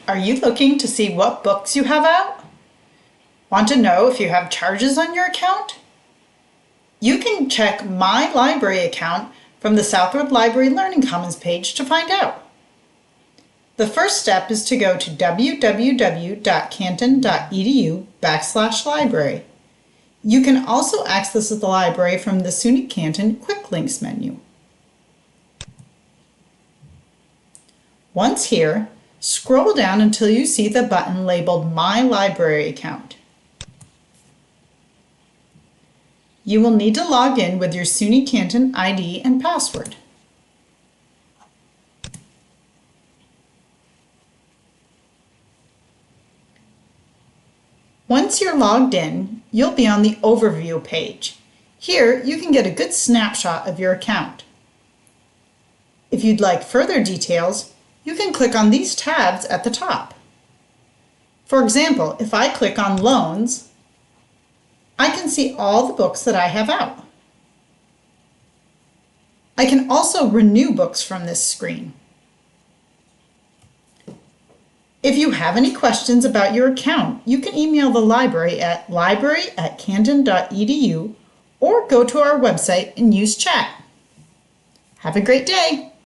Are you looking to see what books you have out? Want to know if you have charges on your account? You can check My Library account from the Southwood Library Learning Commons page to find out. The first step is to go to www.canton.edu/library. You can also access the library from the SUNY Canton Quick Links menu. Once here, scroll down until you see the button labeled My Library Account. You will need to log in with your SUNY Canton ID and password. Once you're logged in, you'll be on the Overview page. Here, you can get a good snapshot of your account. If you'd like further details, you can click on these tabs at the top. For example, if I click on Loans, I can see all the books that I have out. I can also renew books from this screen. If you have any questions about your account, you can email the library at library@canton.edu or go to our website and use chat. Have a great day!